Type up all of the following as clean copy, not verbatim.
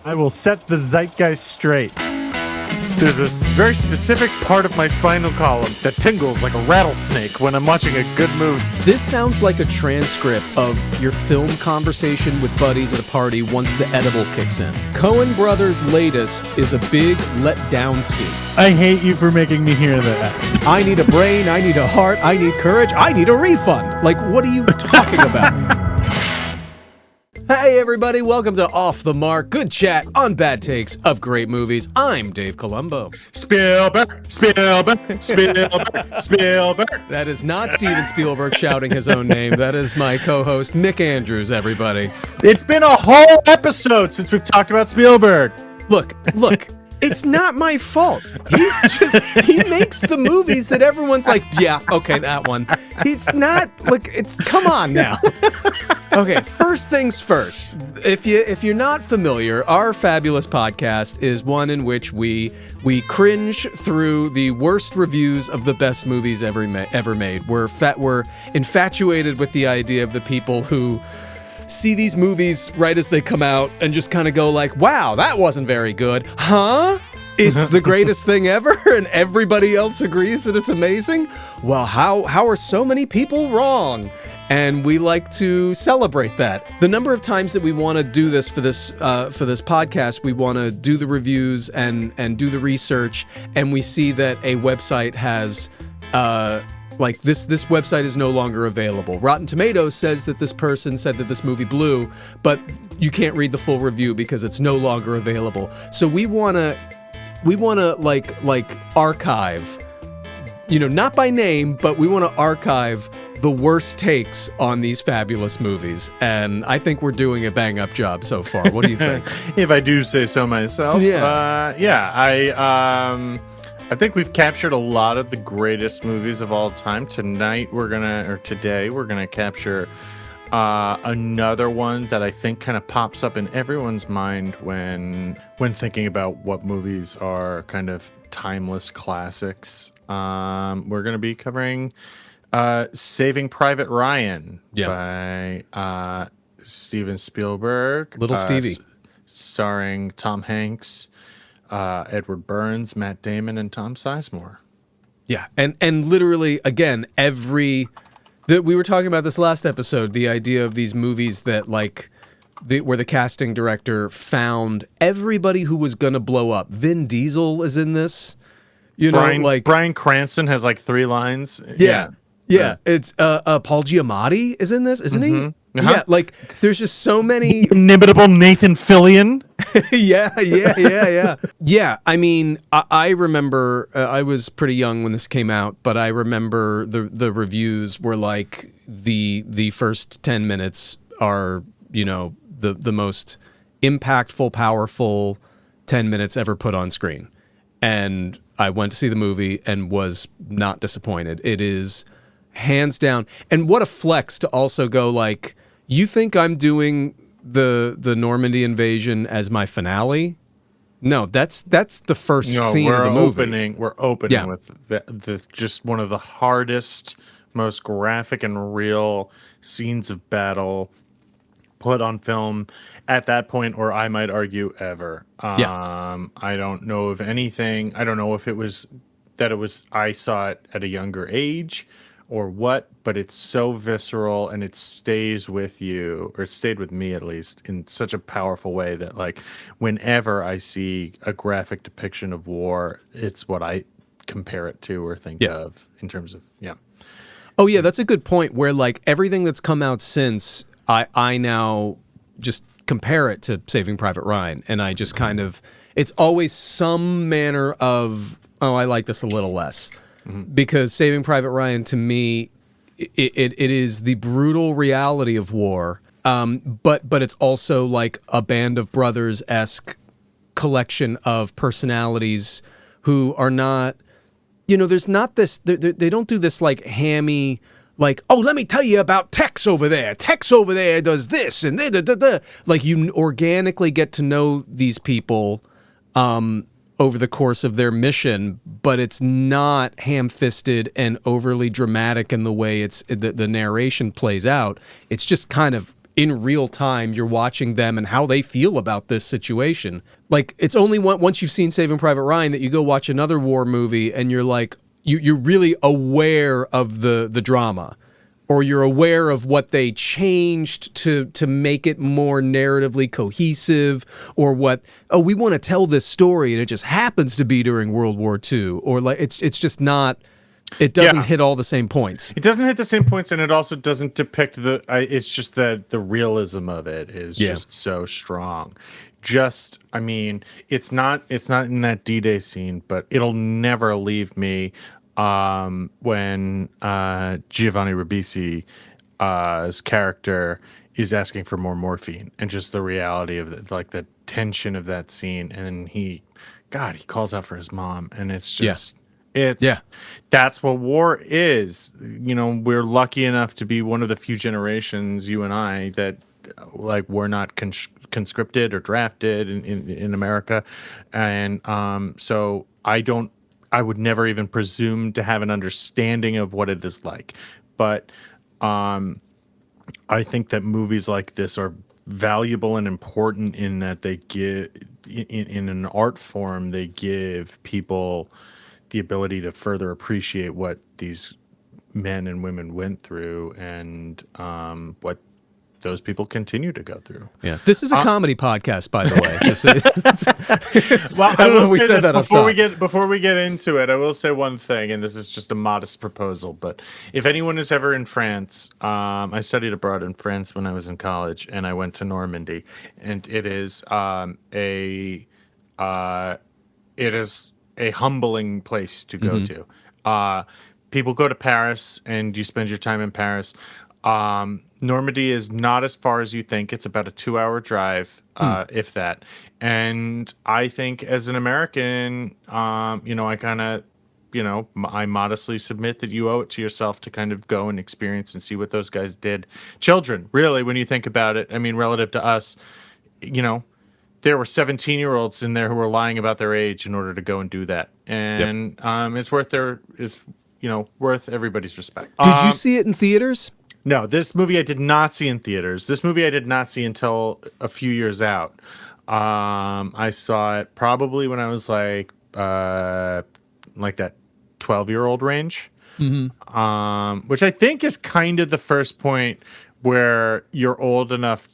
I will set the zeitgeist straight. There's this very specific part of my spinal column that tingles like a rattlesnake when I'm watching a good movie. This sounds like a transcript of your film conversation with buddies at a party once the edible kicks in. Coen Brothers' latest is a big let-down scheme. I hate you for making me hear that. I need a brain, I need a heart, I need courage, I need a refund. Like, what are you talking about? Hey everybody, welcome to Off the Mark, good chat on bad takes of great movies. I'm Dave Columbo. Spielberg. That is not Steven Spielberg shouting his own name. That is my co-host Mick Andrews, everybody. It's been a whole episode since we've talked about Spielberg. Look, it's not my fault. He makes the movies that everyone's like, yeah, okay, that one. He's not, come on now. Okay, first things first. If you're not familiar, our fabulous podcast is one in which we cringe through the worst reviews of the best movies ever made. We're infatuated with the idea of the people who see these movies right as they come out and just kind of go like, wow, that wasn't very good. Huh? It's the greatest thing ever and everybody else agrees that it's amazing? Well, how are so many people wrong? And we like to celebrate that. The number of times that we want to do this for this podcast, we want to do the reviews and do the research, and we see that a website has this website is no longer available. Rotten Tomatoes says that this person said that this movie blew, but you can't read the full review because it's no longer available. So we wanna archive, not by name, but we want to archive the worst takes on these fabulous movies, and I think we're doing a bang-up job so far. What do you think? If I do say so myself. I think we've captured a lot of the greatest movies of all time. Today we're gonna capture another one that I think kind of pops up in everyone's mind when thinking about what movies are kind of timeless classics. We're gonna be covering Saving Private Ryan by Steven Spielberg. Little Stevie. Starring Tom Hanks, Edward Burns, Matt Damon, and Tom Sizemore. Yeah, and literally, again, we were talking about this last episode, the idea of these movies that, where the casting director found everybody who was going to blow up. Vin Diesel is in this. Bryan Cranston has 3 lines. Yeah, it's Paul Giamatti is in this, isn't he? Uh-huh. Yeah, there's just so many. Inimitable Nathan Fillion. Yeah. Yeah, I mean, I remember I was pretty young when this came out, but I remember the reviews were like the first 10 minutes are, the most impactful, powerful 10 minutes ever put on screen. And I went to see the movie and was not disappointed. It is hands down. And what a flex to also go you think I'm doing the Normandy invasion as my finale? No, that's the first scene of the movie. We're opening with the just one of the hardest, most graphic and real scenes of battle put on film at that point, or I might argue ever. I don't know of anything. I don't know if I saw it at a younger age or what, but it's so visceral and it stays with you, or it stayed with me at least, in such a powerful way that whenever I see a graphic depiction of war, it's what I compare it to or think of in terms of, Oh yeah, that's a good point where everything that's come out since, I now just compare it to Saving Private Ryan, and I just kind of, it's always some manner of, I like this a little less. Because Saving Private Ryan, to me, it is the brutal reality of war, but it's also a Band of Brothers-esque collection of personalities who are not, there's not this, they don't do this hammy, let me tell you about Tex over there. Tex over there does this, and you organically get to know these people over the course of their mission, but it's not ham-fisted and overly dramatic in the way the narration plays out. It's just kind of in real time, you're watching them and how they feel about this situation. Like, it's only once you've seen Saving Private Ryan that you go watch another war movie and you're like, you're really aware of the drama, or you're aware of what they changed to make it more narratively cohesive, or what, we want to tell this story and it just happens to be during World War II, or like it's just not, it doesn't hit all the same points. It doesn't hit the same points, and it also doesn't depict it's just that the realism of it is just so strong. I mean, it's not in that D-Day scene, but it'll never leave me when Giovanni Ribisi's character is asking for more morphine, and just the reality of the tension of that scene, and he calls out for his mom, and it's just that's what war is. You know, we're lucky enough to be one of the few generations, you and I, that like we're not conscripted or drafted in America, and so I would never even presume to have an understanding of what it is like. But I think that movies like this are valuable and important in that they give, in an art form, they give people the ability to further appreciate what these men and women went through, and what those people continue to go through. Yeah, this is a comedy podcast, by the way. Well, I don't know if we said that before we get into it. I will say one thing, and this is just a modest proposal. But if anyone is ever in France, I studied abroad in France when I was in college, and I went to Normandy, and it is a humbling place to go to. People go to Paris, and you spend your time in Paris. Normandy is not as far as you think. It's about a 2-hour drive, if that. And I think as an American, I modestly submit that you owe it to yourself to kind of go and experience and see what those guys did. Children, really, when you think about it, I mean, relative to us, there were 17-year-olds in there who were lying about their age in order to go and do that. And it's worth worth everybody's respect. Did you see it in theaters? No, this movie I did not see in theaters. This movie I did not see until a few years out. I saw it probably when I was like that 12-year-old range, which I think is kind of the first point where you're old enough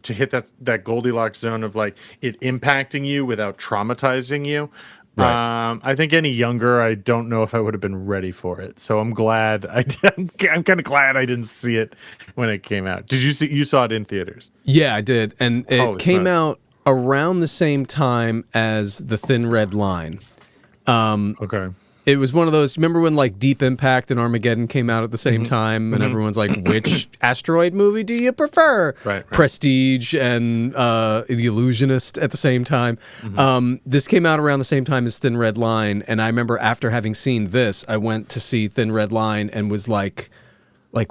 to hit that Goldilocks zone of like it impacting you without traumatizing you. Right. I think any younger, I don't know if I would have been ready for it. So I'm glad I did. I'm kind of glad I didn't see it when it came out. You saw it in theaters? Yeah, I did. And it came out around the same time as The Thin Red Line. Okay. It was one of those, remember when like Deep Impact and Armageddon came out at the same time, and everyone's like, which asteroid movie do you prefer? Right. Prestige and The Illusionist at the same time. This came out around the same time as Thin Red Line, and I remember after having seen this, I went to see Thin Red Line and was like,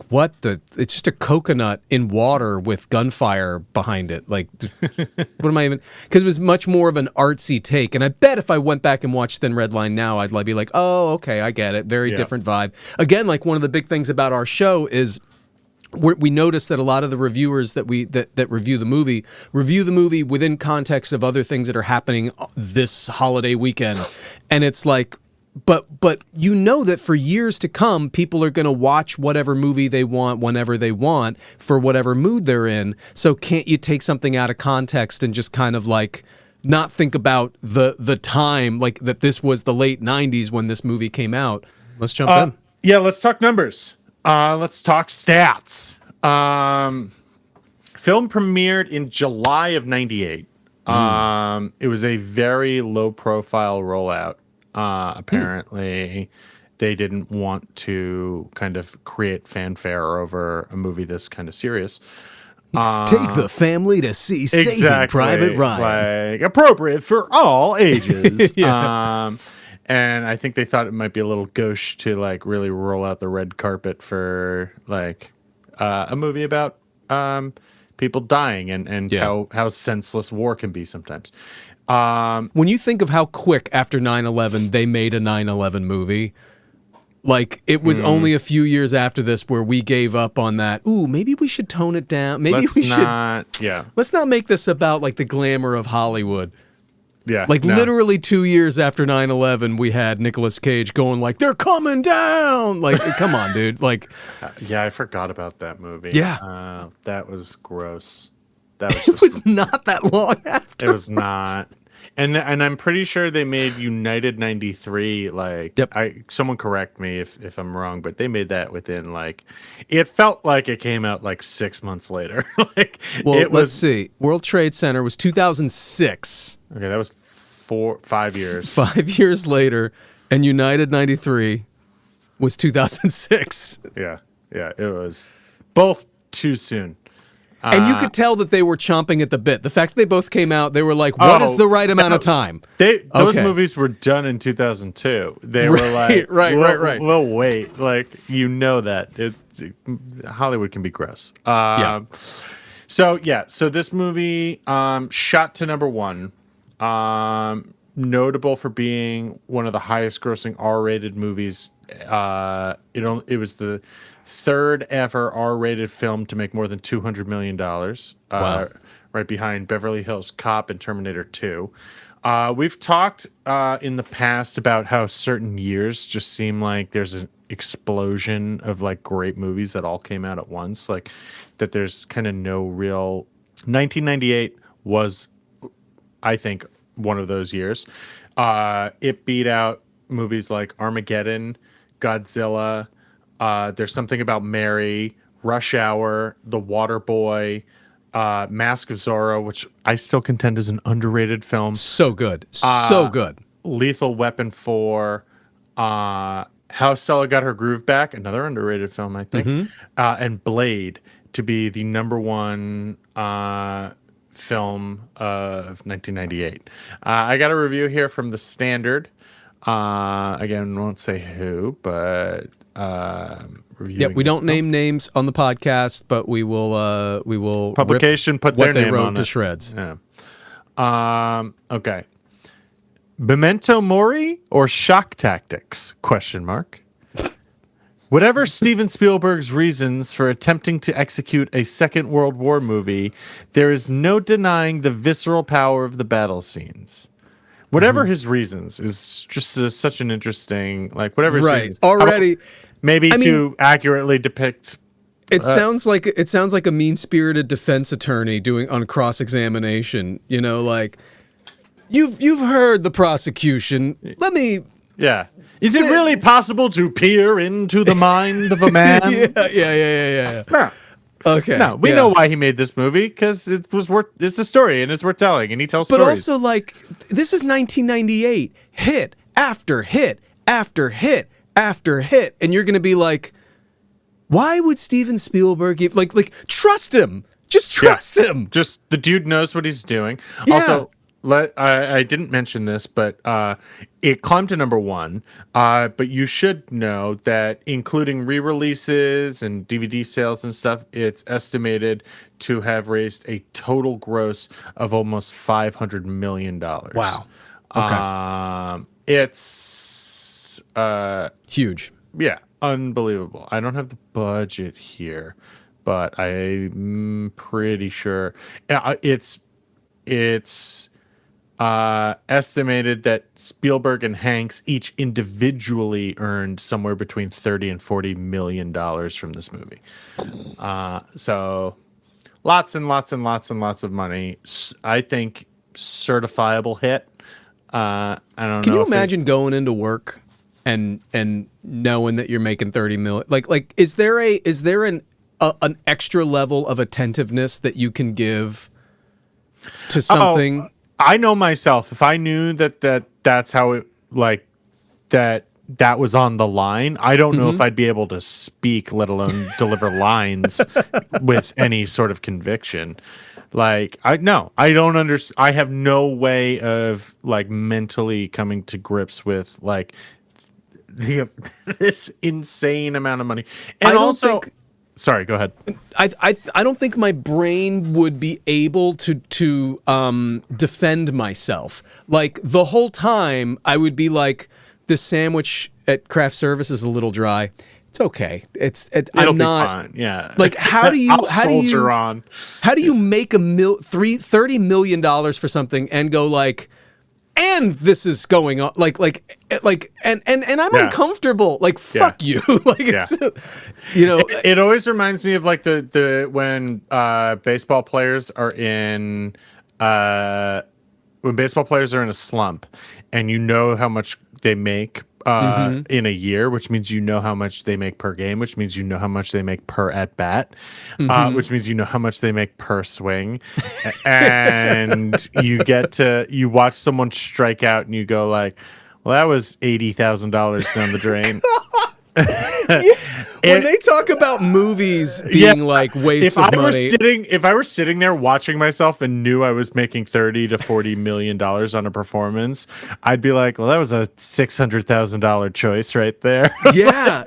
what it's just a coconut in water with gunfire behind it. Like, what am I even, because it was much more of an artsy take. And I bet if I went back and watched Thin Red Line now, I'd be like, oh, okay, I get it. Very different vibe. Again, like one of the big things about our show is we notice that a lot of the reviewers that review the movie within context of other things that are happening this holiday weekend. And it's like, But that for years to come, people are going to watch whatever movie they want whenever they want for whatever mood they're in. So can't you take something out of context and just kind of like not think about the time, like that this was the late 90s when this movie came out? Let's jump in. Yeah, let's talk numbers. Let's talk stats. Film premiered in July of 98. It was a very low-profile rollout. Apparently, they didn't want to kind of create fanfare over a movie this kind of serious. Take the family to see Saving Private Ryan. Like appropriate for all ages. And I think they thought it might be a little gauche to like really roll out the red carpet for like a movie about people dying and how senseless war can be sometimes. When you think of how quick after 9/11 they made a 9/11 movie, Like, it was only a few years after this where we gave up on that. Ooh, maybe we should tone it down. Maybe Let's we should. Yeah. Let's not make this about, like, the glamour of Hollywood. Yeah. Like, no. literally 2 years after 9/11, we had Nicolas Cage going, like, they're coming down. Like, come on, dude. Like, Yeah, I forgot about that movie. Yeah. That was gross. That was it just, was not that long after. it was not. And I'm pretty sure they made United 93 like Yep. someone correct me if I'm wrong, but they made that within like it felt like it came out like 6 months later. Like Well, it let's was see. World Trade Center was 2006. okay, that was 5 years. 5 years later, and United 93 was 2006. Yeah. Yeah, it was both too soon. And you could tell that they were chomping at the bit. The fact that they both came out, they were like, what is the right amount of time? Those Okay. movies were done in 2002. They were like, right. Well, wait, like that it's Hollywood can be gross. Yeah. So this movie shot to number one, notable for being one of the highest grossing R-rated movies. It was the third ever R-rated film to make more than $200 million. Wow. Right behind Beverly Hills Cop and Terminator 2. We've talked in the past about how certain years just seem like there's an explosion of like great movies that all came out at once. Like that there's kind of no real... 1998 was, I think, one of those years. It beat out movies like Armageddon, Godzilla, There's Something About Mary, Rush Hour, The Waterboy, Mask of Zorro, which I still contend is an underrated film. So good. So good. Lethal Weapon 4, How Stella Got Her Groove Back, another underrated film, I think, and Blade to be the number one film of 1998. I got a review here from The Standard. Again, won't say who, but Yeah, we don't name names on the podcast, but we will Publication rip put what their they name wrote on to it. shreds. Yeah. Okay. Memento Mori or Shock Tactics? Question mark. Whatever Steven Spielberg's reasons for attempting to execute a Second World War movie, there is no denying the visceral power of the battle scenes. Whatever his reasons is just such an interesting, like whatever his reasons. Already, maybe I to mean, accurately depict. it sounds like a mean-spirited defense attorney doing on cross-examination. You know, like you've heard the prosecution. Let me. Yeah. Is it really possible to peer into the mind of a man? Yeah. No. Okay. No, we know why he made this movie because it's a story and it's worth telling, and he tells But stories. also, like, this is 1998. Hit after hit after hit after hit, and you're gonna be like, why would Steven Spielberg give like trust him? Just trust him. Just the dude knows what he's doing. Yeah. Also, I didn't mention this, but it climbed to number one. But you should know that including re-releases and DVD sales and stuff, it's estimated to have raised a total gross of almost $500 million. Wow. Okay. It's Huge. yeah, unbelievable. I don't have the budget here, but I'm pretty sure it's estimated that Spielberg and Hanks each individually earned somewhere between $30 and $40 million from this movie. So lots and lots and lots and lots of money. I think certifiable hit. I don't know. Can you imagine going into work and knowing that you're making 30 million? Like is there an extra level of attentiveness that you can give to something? I know myself. If I knew that's how it like that was on the line, I don't know if I'd be able to speak, let alone deliver lines with any sort of conviction. Like I don't understand. I have no way of like mentally coming to grips with like this insane amount of money. And sorry, go ahead. I don't think my brain would be able to defend myself. Like the whole time I would be like, this sandwich at craft service is a little dry. It's okay. It'll I'm be not fine. Yeah. like how do you I'll soldier on. How do you make $30 million for something and go like, and this is going on like and I'm uncomfortable. Like fuck you. Like it's It always reminds me of like the when baseball players are in a slump, and you know how much they make in a year, which means you know how much they make per game, which means you know how much they make per at bat, which means you know how much they make per swing, and you watch someone strike out and you go like, well, that was $80,000 down the drain. When they talk about movies being like wastes of money, if I were sitting there watching myself and knew I was making $30 to $40 million on a performance, I'd be like, well, that was a $600,000 choice right there. yeah.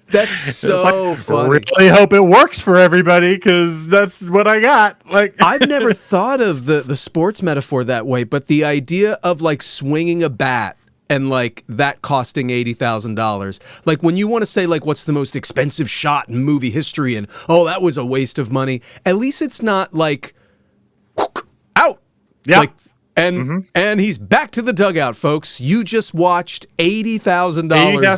That's so funny. Really hope it works for everybody because that's what I got. Like, I've never thought of the sports metaphor that way, but the idea of like swinging a bat and like that costing $80,000. Like when you want to say like what's the most expensive shot in movie history and oh that was a waste of money. At least it's not like out. Yeah. Like, and he's back to the dugout, folks. You just watched $80,000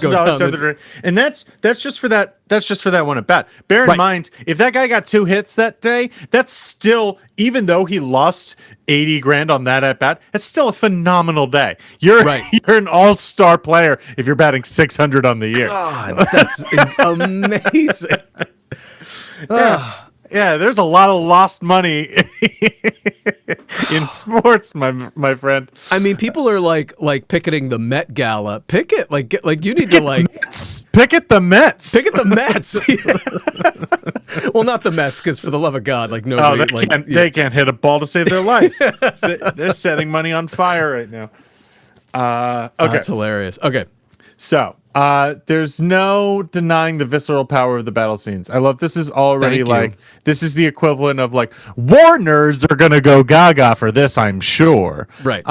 go down the drain, and that's just for that. That's just for that one at bat. Bear in mind, if that guy got 2 hits that day, that's still, even though he lost $80,000 on that at bat, that's still a phenomenal day. You're an all-star player if you're batting .600 on the year. God, that's amazing. Yeah, there's a lot of lost money in sports, my friend. I mean, people are like picketing the Met Gala. Picket, like you need to like picket the Mets. Picket the Mets. Well, not the Mets, because for the love of God, like nobody. They can't hit a ball to save their life. They're setting money on fire right now. Okay, that's hilarious. Okay, so. There's no denying the visceral power of the battle scenes. I love this is already this is the equivalent of like war nerds are gonna go gaga for this, I'm sure. Right.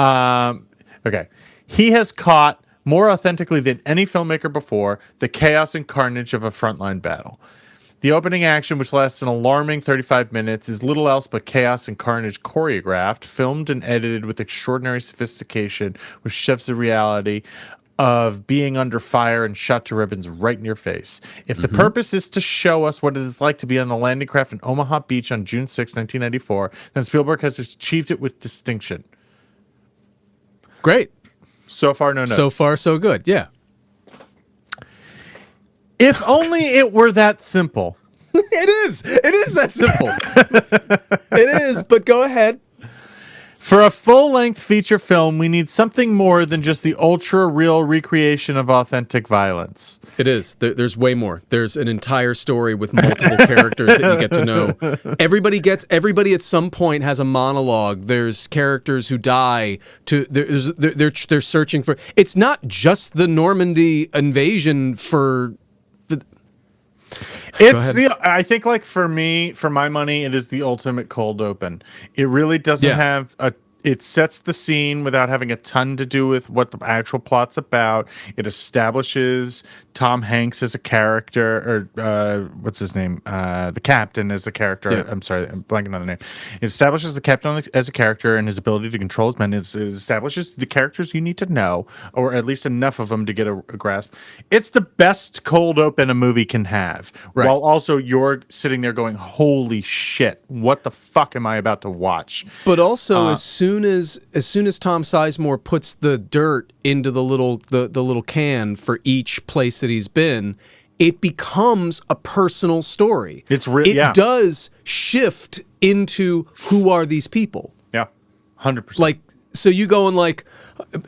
Okay. He has caught more authentically than any filmmaker before the chaos and carnage of a frontline battle. The opening action, which lasts an alarming 35 minutes, is little else but chaos and carnage choreographed, filmed and edited with extraordinary sophistication, which chefs the reality of being under fire and shot to ribbons right in your face. If the purpose is to show us what it is like to be on the landing craft in Omaha Beach on June 6, 1994, then Spielberg has achieved it with distinction. Great. So far, no notes. So far, so good. Yeah. If only it were that simple. It is. It is that simple. It is, but go ahead. For a full-length feature film, we need something more than just the ultra-real recreation of authentic violence. It is. There's way more. There's an entire story with multiple characters that you get to know. Everybody at some point has a monologue. There's characters who die. They're searching for. It's not just the Normandy invasion for. I think like for me, for my money, it is the ultimate cold open. It really doesn't have it sets the scene without having a ton to do with what the actual plot's about. It establishes Tom Hanks as a character, or what's his name? The captain as a character. Yeah. I'm sorry, I'm blanking on the name. It establishes the captain as a character and his ability to control his men. It establishes the characters you need to know, or at least enough of them to get a grasp. It's the best cold open a movie can have, while also you're sitting there going, holy shit, what the fuck am I about to watch? But also, as soon as Tom Sizemore puts the dirt into the little can for each place that he's been, it becomes a personal story. It does shift into who are these people. Yeah, 100%. Like, so you go and like,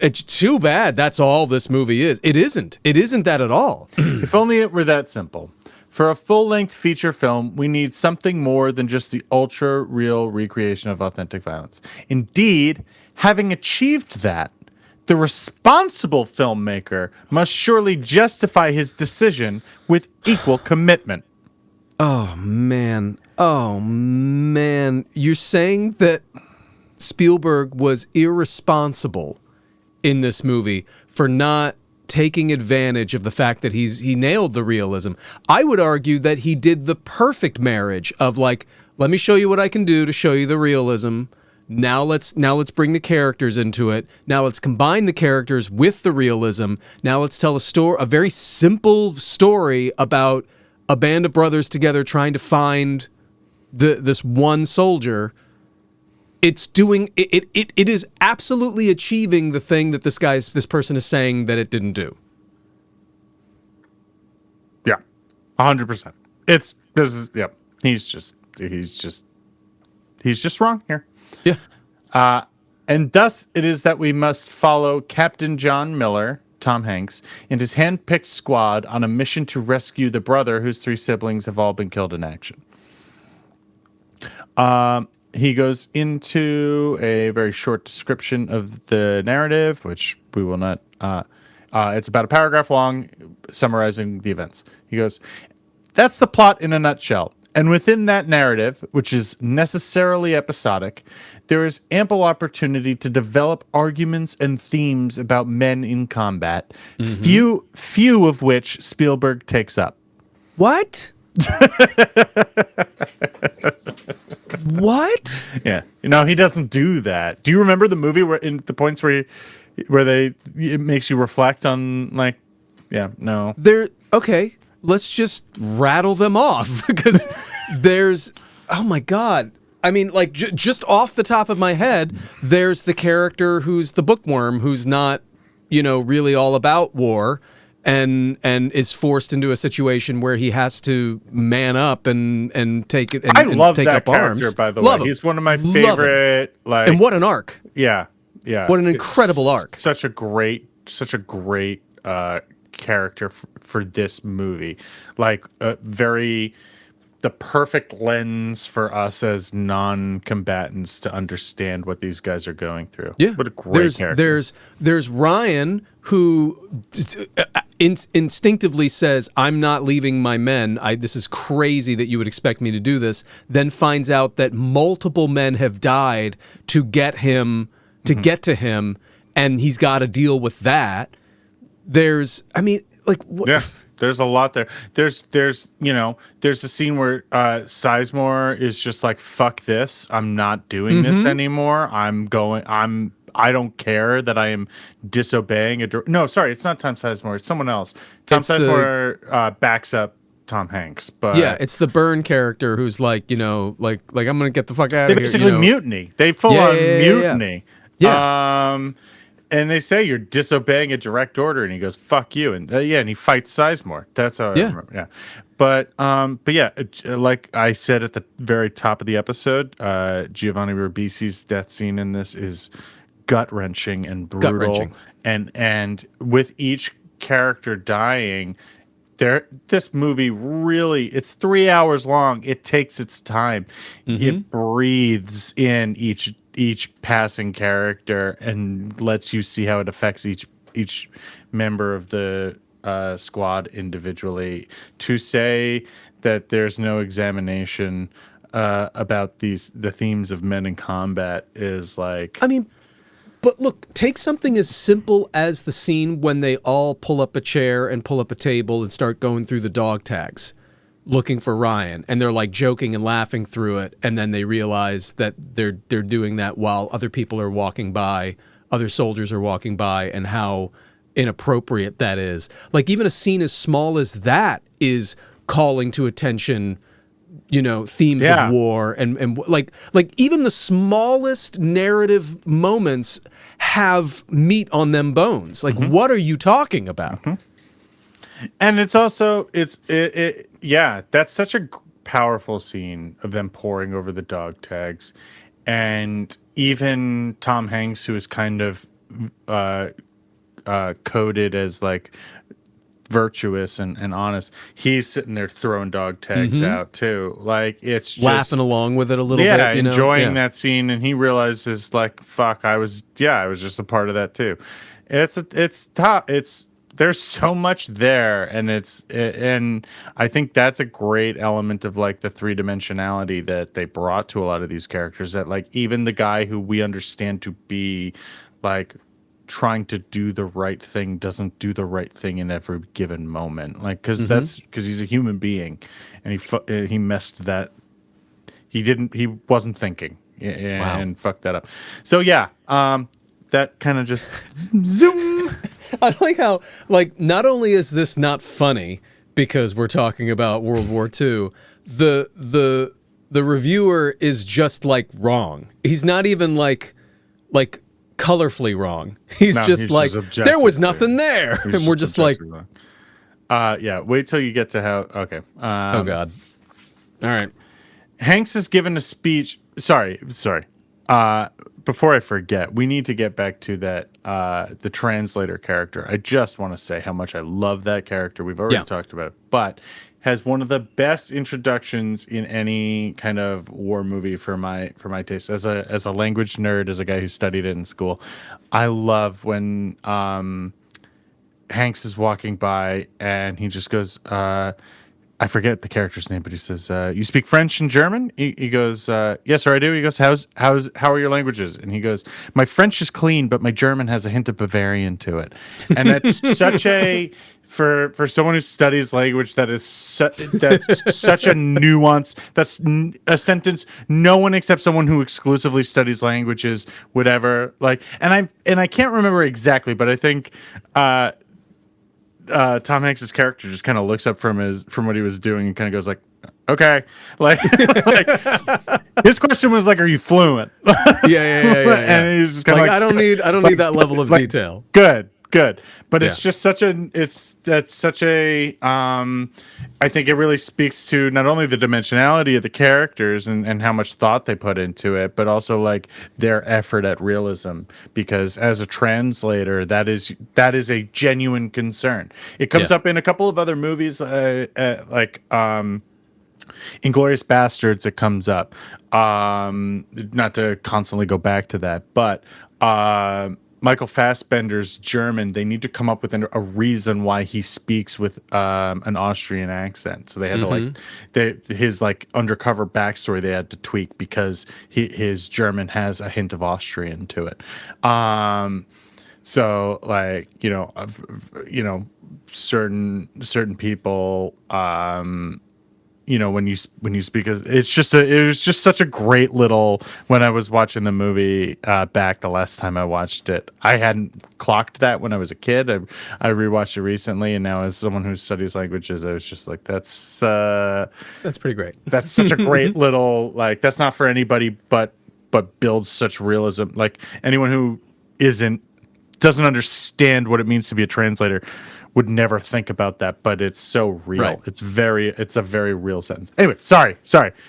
it's too bad that's all this movie is. It isn't. It isn't that at all. If only it were that simple. For a full-length feature film, we need something more than just the ultra-real recreation of authentic violence. Indeed, having achieved that, the responsible filmmaker must surely justify his decision with equal commitment. Oh, man. You're saying that Spielberg was irresponsible in this movie for not taking advantage of the fact that he nailed the realism. I would argue that he did the perfect marriage of like, let me show you what I can do to show you the realism. Now let's bring the characters into it. Now let's combine the characters with the realism. Now let's tell a very simple story about a band of brothers together trying to find this one soldier. It's doing it. It is absolutely achieving the thing that this person is saying that it didn't do. Yeah, 100%. He's just wrong here. Yeah. And thus it is that we must follow Captain John Miller, Tom Hanks, and his hand-picked squad on a mission to rescue the brother whose 3 siblings have all been killed in action. He goes into a very short description of the narrative, which we will not... it's about a paragraph long, summarizing the events. He goes, "That's the plot in a nutshell. And within that narrative, which is necessarily episodic, there is ample opportunity to develop arguments and themes about men in combat, few of which Spielberg takes up." What? What? Yeah, he doesn't do that. Do you remember the movie where in the points where it makes you reflect on no. Okay. Let's just rattle them off because there's, oh my God. I mean, like just off the top of my head, there's the character who's the bookworm, who's not, really all about war and is forced into a situation where he has to man up and take it. And, I love take that up character, arms. by the Love way. him. He's one of my favorite. And what an arc. Yeah. Yeah. What an incredible arc. Such a great character for this movie. The perfect lens for us as non-combatants to understand what these guys are going through. Yeah. What a great character. There's Ryan, who instinctively says, "I'm not leaving my men. This is crazy that you would expect me to do this." Then finds out that multiple men have died to get him get to him, and he's got to deal with that. There's There's a lot there. There's a scene where Sizemore is just like, "Fuck this. I'm not doing this anymore. I don't care that I am disobeying no, sorry, it's not Tom Sizemore. It's someone else. Tom Sizemore backs up Tom Hanks, but yeah, it's the Byrne character who's like, I'm gonna get the fuck out of here. They basically mutiny. They full on mutiny. Yeah. And they say you're disobeying a direct order, and he goes, "Fuck you," and and he fights Sizemore. That's how I remember. Yeah, but yeah, like I said at the very top of the episode, Giovanni Ribisi's death scene in this is gut wrenching and brutal. Gut-wrenching. And with each character dying, this movie really, it's 3 hours long. It takes its time. It breathes in each passing character and lets you see how it affects each member of the squad individually. To say that there's no examination about the themes of men in combat is like, I mean, but look, take something as simple as the scene when they all pull up a chair and pull up a table and start going through the dog tags looking for Ryan, and they're like joking and laughing through it, and then they realize that they're doing that while other people are walking by, other soldiers are walking by, and how inappropriate that is. Like even a scene as small as that is calling to attention, themes of war and like even the smallest narrative moments have meat on them bones. Like what are you talking about? And it's also that's such a powerful scene of them pouring over the dog tags, and even Tom Hanks, who is kind of coded as like virtuous and honest, he's sitting there throwing dog tags out too. Like it's just laughing along with it a little bit. Yeah, enjoying that scene, and he realizes like, fuck, I was just a part of that too. It's tough. There's so much there, and I think that's a great element of like the three-dimensionality that they brought to a lot of these characters, that like even the guy who we understand to be like trying to do the right thing doesn't do the right thing in every given moment. Like, because he's a human being, and he messed that. He wasn't thinking and fucked that up. So yeah, that kind of just zoom. I like how, like, not only is this not funny because we're talking about World War II, the reviewer is just like wrong. He's not even like colorfully wrong. He's just like, there was nothing there, and we're just like, yeah. Wait till you get to how. Okay. Oh God. All right. Hanks is given a speech. Sorry. Before I forget, we need to get back to that the translator character. I just want to say how much I love that character. We've already talked about it, but has one of the best introductions in any kind of war movie for my taste. As a language nerd, as a guy who studied it in school, I love when Hanks is walking by and he just goes, I forget the character's name, but he says, "You speak French and German?" He goes, "Yes, sir, I do." He goes, "How are your languages?" And he goes, "My French is clean, but my German has a hint of Bavarian to it." And that's such a for someone who studies language, that's such a nuance. That's a sentence no one except someone who exclusively studies languages would ever like. And I can't remember exactly, but I think. Tom Hanks's character just kind of looks up from what he was doing and kind of goes like, okay, like his question was like, are you fluent? Yeah. And he's just kind of like, I don't need that level of detail. Good. But it's just such a I think it really speaks to not only the dimensionality of the characters and how much thought they put into it, but also like their effort at realism, because as a translator, that is a genuine concern. It comes up in a couple of other movies, like Inglourious Bastards. It comes up, not to constantly go back to that, but Michael Fassbender's German, they need to come up with a reason why he speaks with an Austrian accent. So they had to his like undercover backstory they had to tweak because his German has a hint of Austrian to it. So like, certain people, when you speak, it was just such a great little. When I was watching the movie back the last time I watched it, I hadn't clocked that when I was a kid. I rewatched it recently, and now as someone who studies languages, I was just like, that's pretty great. That's such a great little, like, that's not for anybody, but builds such realism. Like anyone who doesn't understand what it means to be a translator would never think about that, but it's so real. Right. It's a very real sentence. Anyway, sorry.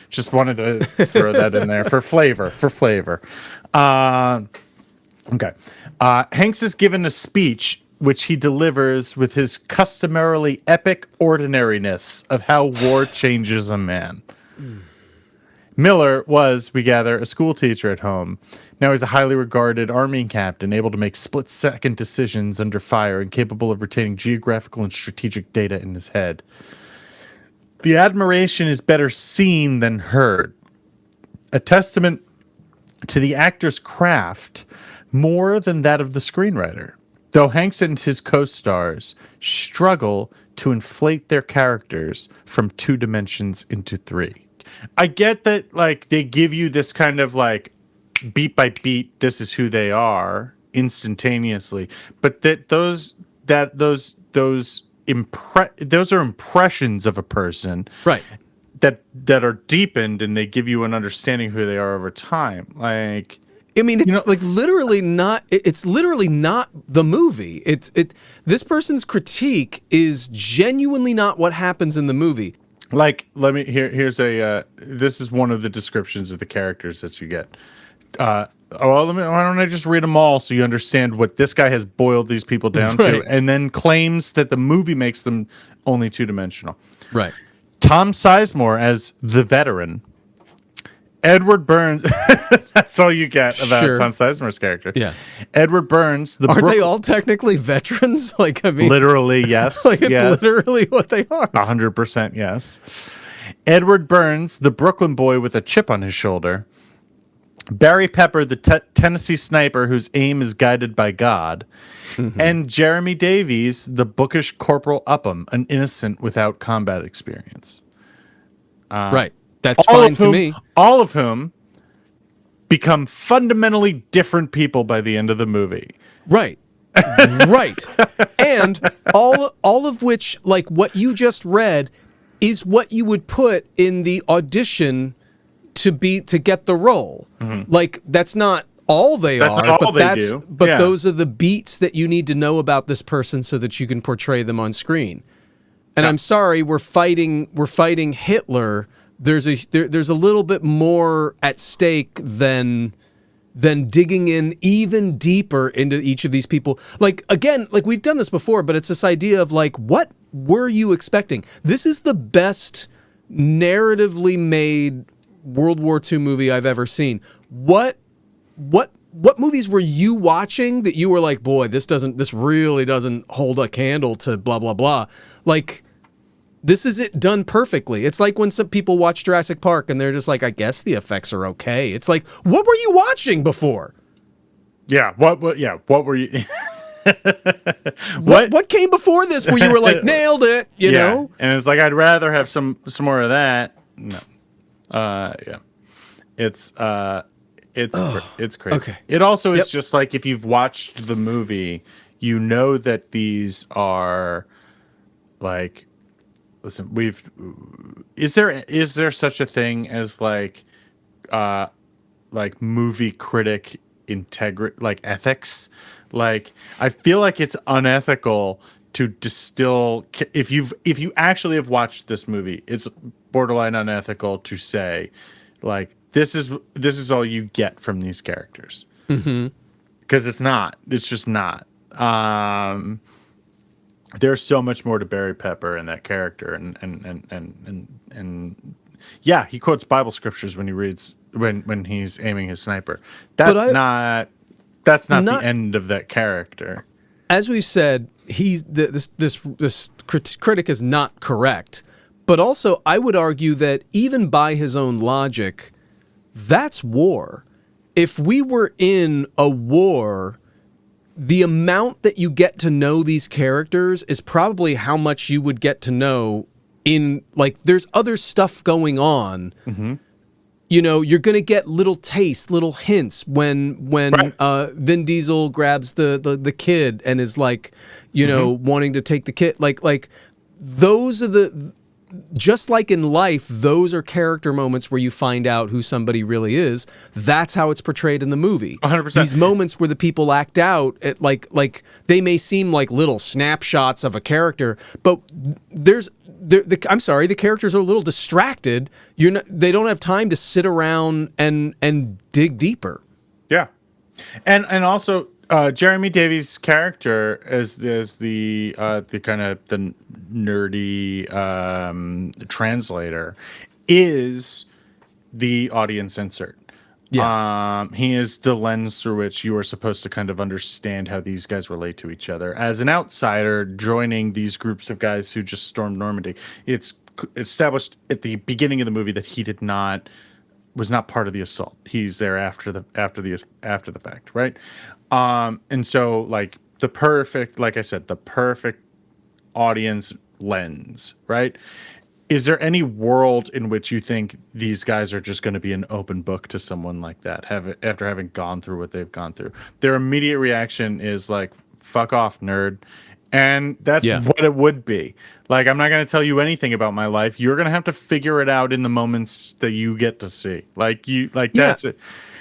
Just wanted to throw that in there for flavor. Okay. Hanks is given a speech which he delivers with his customarily epic ordinariness of how war changes a man. Miller was, we gather, a school teacher at home. Now he's a highly regarded Army captain, able to make split-second decisions under fire and capable of retaining geographical and strategic data in his head. The admiration is better seen than heard, a testament to the actor's craft more than that of the screenwriter, though Hanks and his co-stars struggle to inflate their characters from 2 dimensions into 3. I get that, like, they give you this kind of like beat by beat, this is who they are instantaneously, but those are impressions of a person, right? That are deepened, and they give you an understanding of who they are over time. Like, I mean, it's like literally not. It's literally not the movie. This person's critique is genuinely not what happens in the movie. Like, here's this is one of the descriptions of the characters that you get. Why don't I just read them all so you understand what this guy has boiled these people down to, and then claims that the movie makes them only 2-dimensional. Right. Tom Sizemore as the veteran. Edward Burns. That's all you get about Tom Sizemore's character. Yeah. Edward Burns. Aren't they all technically veterans? Like, I mean, literally, yes. Like, it's literally what they are. 100% yes. Edward Burns, the Brooklyn boy with a chip on his shoulder. Barry Pepper, the Tennessee sniper whose aim is guided by God, and Jeremy Davies, the bookish Corporal Upham, an innocent without combat experience. Right. That's fine to me. All of whom become fundamentally different people by the end of the movie. Right. Right. And all of which, like what you just read, is what you would put in the audition to get the role. Like that's not all they That's are, not but all they do. But Yeah. those are the beats that you need to know about this person so that you can portray them on screen. And I'm sorry, we're fighting Hitler. There's a little bit more at stake than digging in even deeper into each of these people. Like, again, like we've done this before, but it's this idea of like, what were you expecting? This is the best narratively made World War II movie I've ever seen. What movies were you watching that you were like, boy, this really doesn't hold a candle to blah, blah, blah. Like, this is it done perfectly. It's like when some people watch Jurassic Park and they're just like, I guess the effects are okay. It's like, what were you watching before? Yeah. What were you? What came before this where you were like, nailed it, you know? And it's like, I'd rather have some more of that. No. Yeah. It's crazy. Okay. It also is just like, if you've watched the movie, you know that these are like, listen, is there such a thing as like movie critic integrity, like ethics? Like, I feel like it's unethical to distill, if you actually have watched this movie, it's borderline unethical to say like, this is all you get from these characters. Because it's just not. There's so much more to Barry Pepper and that character, and yeah, he quotes Bible scriptures when he reads when he's aiming his sniper. That's not the end of that character. As we've said, this critic is not correct, but also I would argue that even by his own logic, that's war. If we were in a war, the amount that you get to know these characters is probably how much you would get to know in, like, there's other stuff going on. You know, you're going to get little tastes, little hints when Vin Diesel grabs the kid and is like, you know, wanting to take the kid. Like those are just like in life, those are character moments where you find out who somebody really is. That's how it's portrayed in the movie. 100%. These moments where the people act out, like they may seem like little snapshots of a character, but I'm sorry, the characters are a little distracted. They don't have time to sit around and dig deeper. Yeah, and also Jeremy Davies' character as the kind of the nerdy translator is the audience insert. Yeah. He is the lens through which you are supposed to kind of understand how these guys relate to each other. As an outsider joining these groups of guys who just stormed Normandy, it's established at the beginning of the movie that he was not part of the assault. He's there after the fact, right? And so like like I said, the perfect audience lens, right? Is there any world in which you think these guys are just going to be an open book to someone like that, after having gone through what they've gone through? Their immediate reaction is like, fuck off, nerd. And that's what it would be. Like, I'm not going to tell you anything about my life. You're going to have to figure it out in the moments that you get to see. That's it.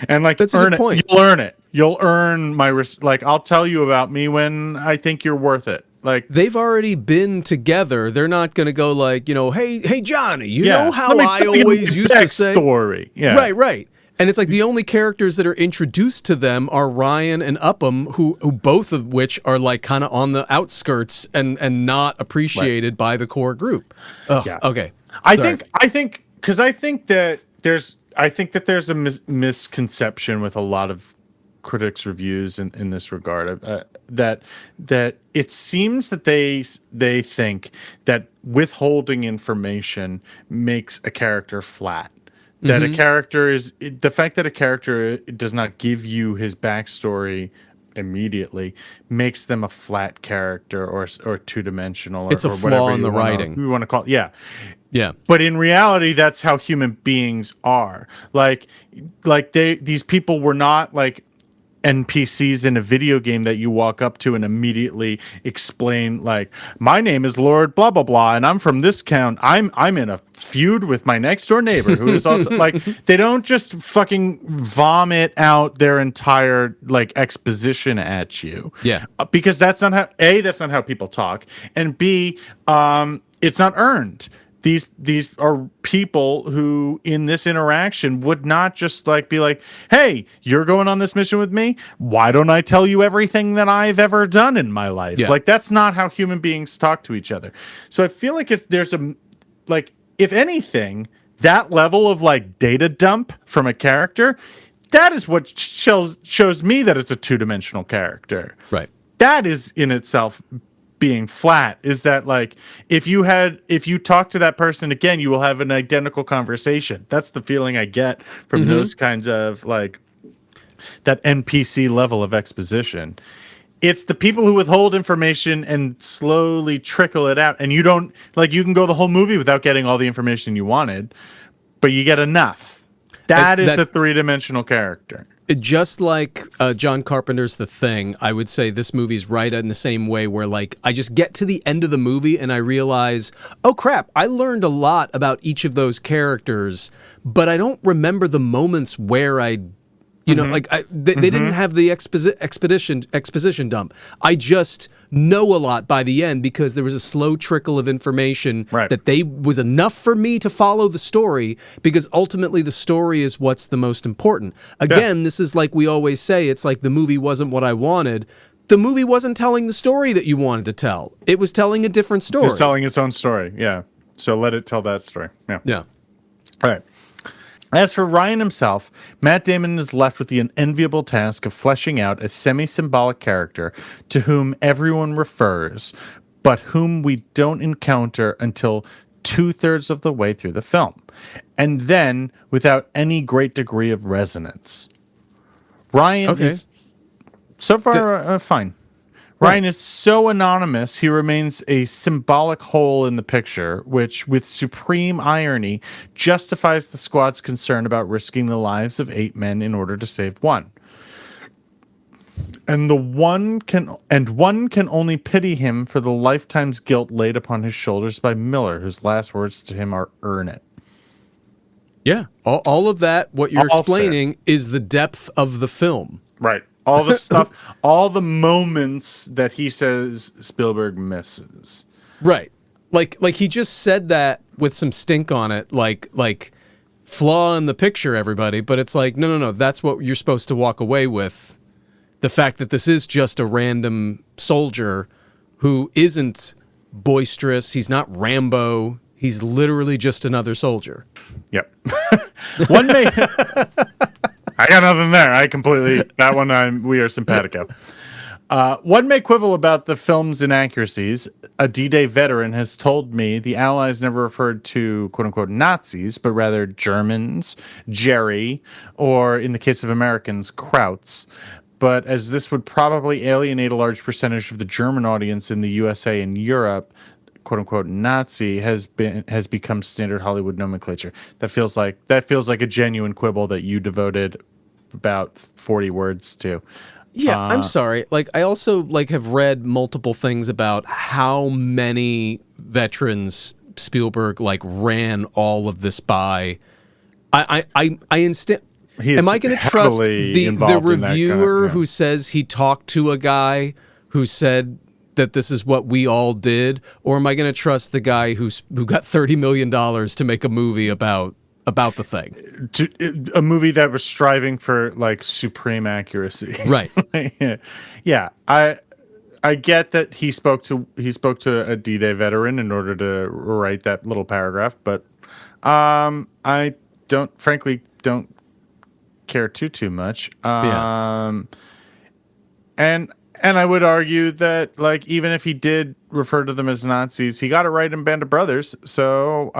And like, that's earn a good point. You'll earn it. You'll earn my, like, I'll tell you about me when I think you're worth it. Like, they've already been together. They're not going to go like, you know, hey Johnny, you know how I tell you always used to say story. Yeah. Right. And it's like the only characters that are introduced to them are Ryan and Upham, who both of which are like kind of on the outskirts and not appreciated by the core group. Ugh, Yeah. Okay. I think that there's a misconception with a lot of critics' reviews in this regard, that it seems that they think that withholding information makes a character flat. that a character is the fact that a character does not give you his backstory immediately makes them a flat character or two-dimensional, It's a or flaw whatever in the writing. you want to call it. Yeah. Yeah. But in reality, that's how human beings are. Like these people were not like NPCs in a video game that you walk up to and immediately explain, like, my name is Lord blah blah blah and I'm from this town. I'm in a feud with my next door neighbor who is also like, they don't just fucking vomit out their entire like exposition at you. Yeah. Because that's not how people talk, and B, it's not earned. These are people who in this interaction would not just like be like, hey, you're going on this mission with me, why don't I tell you everything that I've ever done in my life? Yeah. Like, that's not how human beings talk to each other. So I feel like if there's if anything, that level of like data dump from a character, that is what shows me that it's a two-dimensional character. Right. That is in itself being flat, is that like if you talk to that person again, you will have an identical conversation. That's the feeling I get from those kinds of like that NPC level of exposition. It's the people who withhold information and slowly trickle it out, and you don't like, you can go the whole movie without getting all the information you wanted, but you get enough. That is a three-dimensional character. Just like John Carpenter's The Thing, I would say this movie's right in the same way, where like I just get to the end of the movie and I realize, oh crap, I learned a lot about each of those characters, but I don't remember the moments where they didn't have the exposition dump. I just know a lot by the end because there was a slow trickle of information that was enough for me to follow the story, because ultimately the story is what's the most important. Again, This is like we always say, it's like the movie wasn't what I wanted. The movie wasn't telling the story that you wanted to tell. It was telling a different story. It's telling its own story, yeah. So let it tell that story. Yeah. Yeah. All right. As for Ryan himself, Matt Damon is left with the unenviable task of fleshing out a semi-symbolic character to whom everyone refers, but whom we don't encounter until 2/3 of the way through the film, and then without any great degree of resonance. Ryan is so far fine. Ryan is so anonymous, he remains a symbolic hole in the picture, which, with supreme irony, justifies the squad's concern about risking the lives of 8 men in order to save one. And one can only pity him for the lifetime's guilt laid upon his shoulders by Miller, whose last words to him are, "Earn it." Yeah. All of that, what you're explaining, is the depth of the film. Right. All the stuff, all the moments that he says Spielberg misses. Right. Like he just said that with some stink on it, like flaw in the picture, everybody. But it's like, no. That's what you're supposed to walk away with. The fact that this is just a random soldier who isn't boisterous. He's not Rambo. He's literally just another soldier. Yep. One may... I got nothing there. That one we are simpatico. One may quibble about the film's inaccuracies. A D-Day veteran has told me the Allies never referred to quote-unquote Nazis, but rather Germans, Jerry, or in the case of Americans, Krauts. But as this would probably alienate a large percentage of the German audience in the USA and Europe, quote-unquote Nazi has become standard Hollywood nomenclature. That feels like a genuine quibble that you devoted about 40 words to. Yeah, I'm sorry. Like, I also have read multiple things about how many veterans Spielberg ran all of this by. Am I going to trust the reviewer who says he talked to a guy who said that this is what we all did, or am I going to trust the guy who got $30 million to make a movie about the thing? A movie that was striving for supreme accuracy, right? Yeah, I get that he spoke to a D-Day veteran in order to write that little paragraph, but I frankly don't care too much. And I would argue that, even if he did refer to them as Nazis, he got it right in Band of Brothers. So,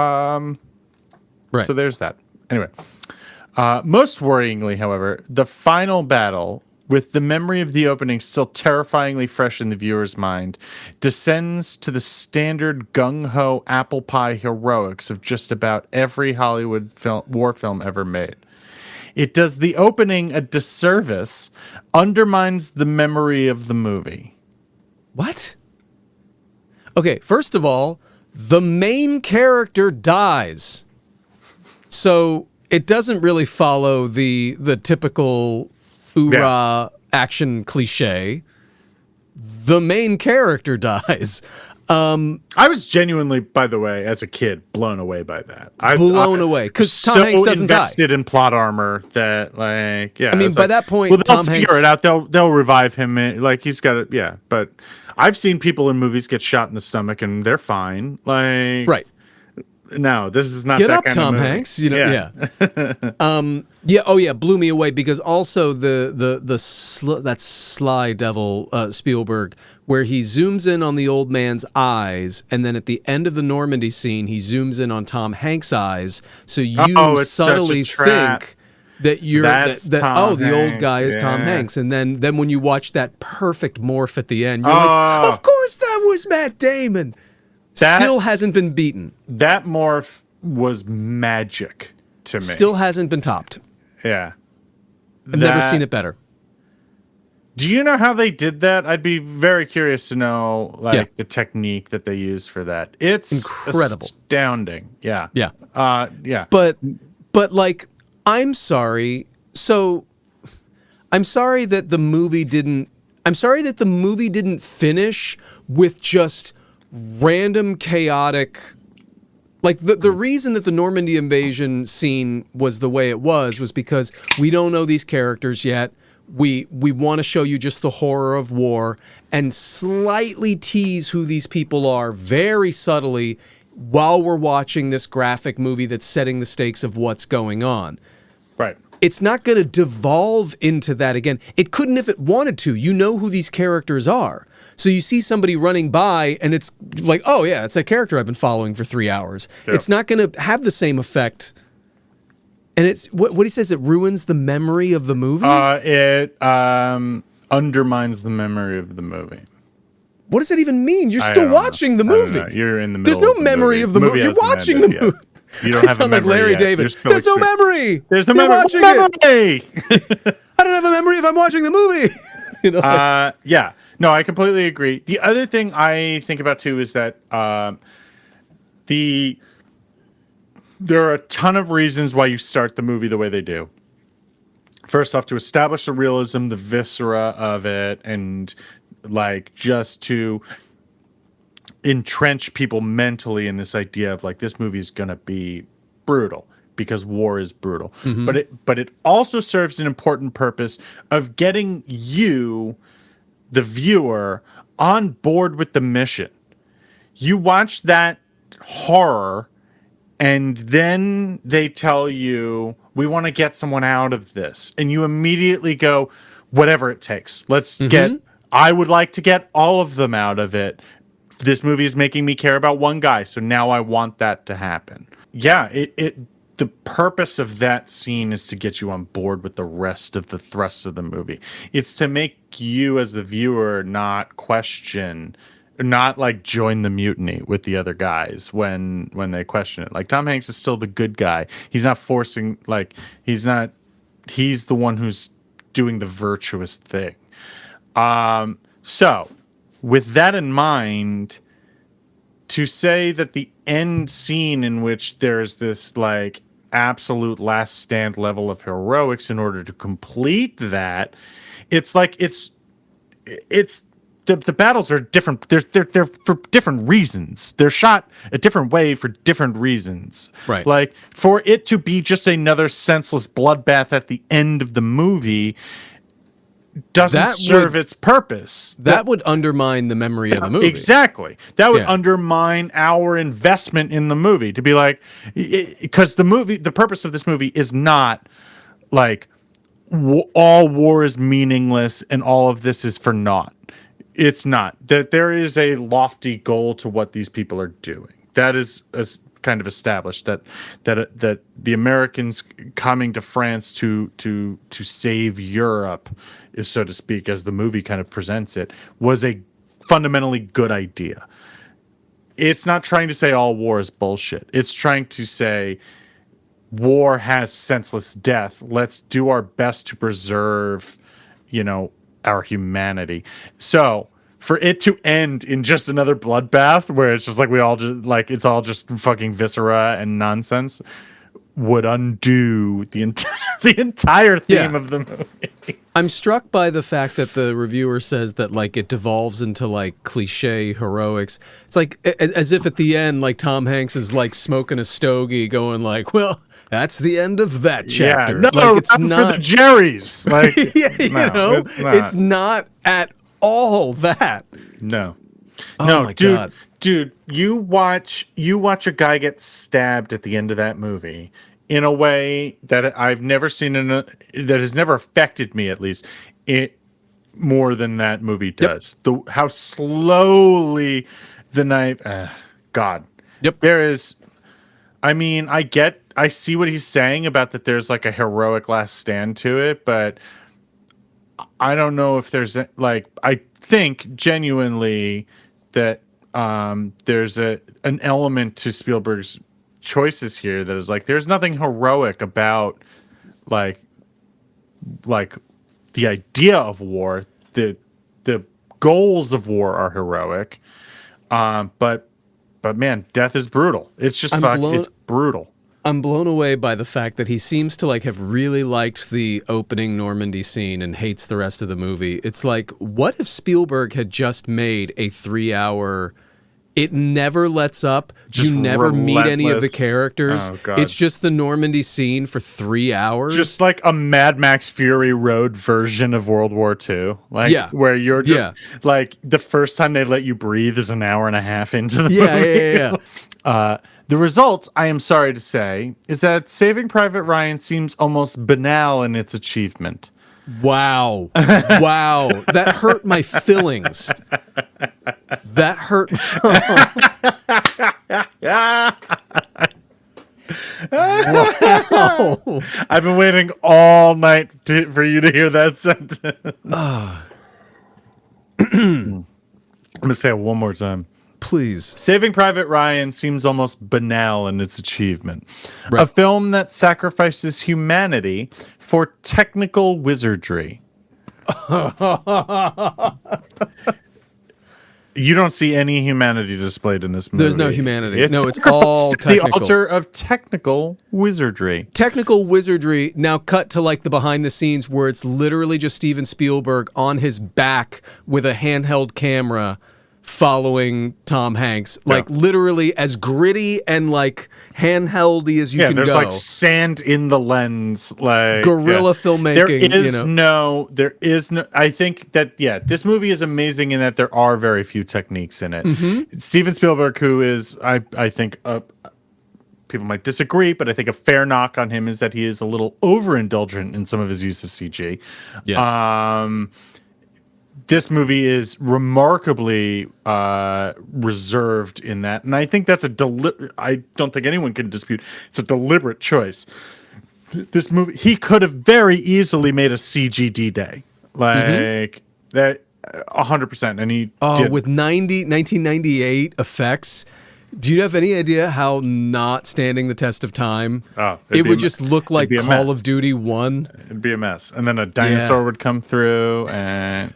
right. So there's that. Anyway, most worryingly, however, the final battle, with the memory of the opening still terrifyingly fresh in the viewer's mind, descends to the standard gung-ho apple pie heroics of just about every Hollywood war film ever made. It does the opening a disservice, undermines the memory of the movie. What? Okay, first of all, the main character dies. So it doesn't really follow the typical hoorah action cliche. The main character dies. I was genuinely, by the way, as a kid, blown away by that. Blown away because Tom Hanks doesn't invested in plot armor that, like, yeah. I mean, by that point, well, they'll Tom figure Hanks... it out. They'll revive him. Like, he's got it. Yeah, but I've seen people in movies get shot in the stomach and they're fine. Like, right. No, this is not Get that up, kind Tom of movie. Hanks. You know, yeah. Oh yeah, blew me away because also that sly devil Spielberg, where he zooms in on the old man's eyes, and then at the end of the Normandy scene, he zooms in on Tom Hanks' eyes, so you subtly think that you're the old guy is Tom Hanks, and then when you watch that perfect morph at the end, you're like, of course that was Matt Damon. Still hasn't been beaten. That morph was magic to me. Still hasn't been topped. Yeah. I've never seen it better. Do you know how they did that? I'd be very curious to know, the technique that they use for that. It's incredible, astounding. Yeah, yeah, yeah. But like, I'm sorry. So, I'm sorry that the movie didn't. I'm sorry that the movie didn't finish with just random chaotic. Like the reason that the Normandy invasion scene was the way it was because we don't know these characters yet. We want to show you just the horror of war and slightly tease who these people are very subtly while we're watching this graphic movie that's setting the stakes of what's going on. Right. It's not going to devolve into that again. It couldn't if it wanted to. You know who these characters are. So you see somebody running by and it's like, oh yeah, it's that character I've been following for 3 hours. Yeah. It's not going to have the same effect. And it's what he says, it ruins the memory of the movie? It undermines the memory of the movie. What does that even mean? You're still watching the movie. You're in the middle. There's no memory of the movie. You're watching the movie. You don't have a memory like Larry yet. David. There's no memory. There's no memory. I don't have a memory if I'm watching the movie. You know? Yeah. No, I completely agree. The other thing I think about too is that there are a ton of reasons why you start the movie the way they do. First off, to establish the realism, the viscera of it, and like just to entrench people mentally in this idea of like this movie is going to be brutal because war is brutal. Mm-hmm. But it also serves an important purpose of getting you, the viewer, on board with the mission. You watch that horror and then they tell you, we want to get someone out of this. And you immediately go, whatever it takes. Let's I would like to get all of them out of it. This movie is making me care about one guy. So now I want that to happen. Yeah, the purpose of that scene is to get you on board with the rest of the thrust of the movie. It's to make you as the viewer not question, not like join the mutiny with the other guys when they question it. Like Tom Hanks is still the good guy. He's not forcing, like he's the one who's doing the virtuous thing. So with that in mind, to say that the end scene in which there's this like absolute last stand level of heroics in order to complete that, it's like it's the battles are different. They're for different reasons. They're shot a different way for different reasons. Right. Like for it to be just another senseless bloodbath at the end of the movie doesn't serve its purpose. That would undermine the memory of the movie. Exactly. That would undermine our investment in the movie to be like, because the purpose of this movie is not like all war is meaningless and all of this is for naught. It's not. That there is a lofty goal to what these people are doing. That is as kind of established that the Americans coming to France to save Europe, is so to speak, as the movie kind of presents it, was a fundamentally good idea. It's not trying to say all war is bullshit. It's trying to say war has senseless death. Let's do our best to preserve, our humanity. So for it to end in just another bloodbath where it's just like we all just like it's all just fucking viscera and nonsense would undo the entire theme of the movie. I'm struck by the fact that the reviewer says that like it devolves into like cliche heroics. It's like as if at the end like Tom Hanks is like smoking a stogie going like, well, that's the end of that chapter. Yeah, no, like, it's not not for the Jerry's. Like, it's not at all that. No. Oh no, my dude, God. Dude, you watch a guy get stabbed at the end of that movie in a way that I've never seen that has never affected me, at least, more than that movie does. Yep. How slowly the knife. God. Yep. There is. I mean, I see what he's saying about that. There's like a heroic last stand to it, but I don't know if there's like. I think genuinely that there's an element to Spielberg's choices here that is like there's nothing heroic about like the idea of war. The goals of war are heroic, but man, death is brutal. It's just it's brutal. I'm blown away by the fact that he seems to like have really liked the opening Normandy scene and hates the rest of the movie. It's like, what if Spielberg had just made a 3-hour? It never lets up. Just you never meet any of the relentless. characters. Oh, God. It's just the Normandy scene for 3 hours. Just like a Mad Max Fury Road version of World War II. Like, where you're just like the first time they let you breathe is an hour and a half into the movie. Yeah. The result, I am sorry to say, is that Saving Private Ryan seems almost banal in its achievement. Wow. Wow. That hurt my feelings. That hurt. Wow. I've been waiting all night for you to hear that sentence. I'm going to say it one more time. Please. Saving Private Ryan seems almost banal in its achievement. Right. A film that sacrifices humanity for technical wizardry. You don't see any humanity displayed in this movie. There's no humanity. It's all sacrificed to the technical. altar of technical wizardry. Technical wizardry. Now cut to like the behind the scenes where it's literally just Steven Spielberg on his back with a handheld camera following Tom Hanks, like literally as gritty and like handheldy as you can go. There's like sand in the lens, like guerrilla filmmaking. There is no. I think that this movie is amazing in that there are very few techniques in it. Mm-hmm. Steven Spielberg, who is, I think, people might disagree, but I think a fair knock on him is that he is a little overindulgent in some of his use of CG. Yeah. This movie is remarkably reserved in that, and I think that's I don't think anyone can dispute it's a deliberate choice. This movie, he could have very easily made a CGD day, like that, 100%, and he did. With 1998 effects. Do you have any idea how not standing the test of time? It would just look like Call of Duty 1. It'd be a mess. And then a dinosaur would come through. And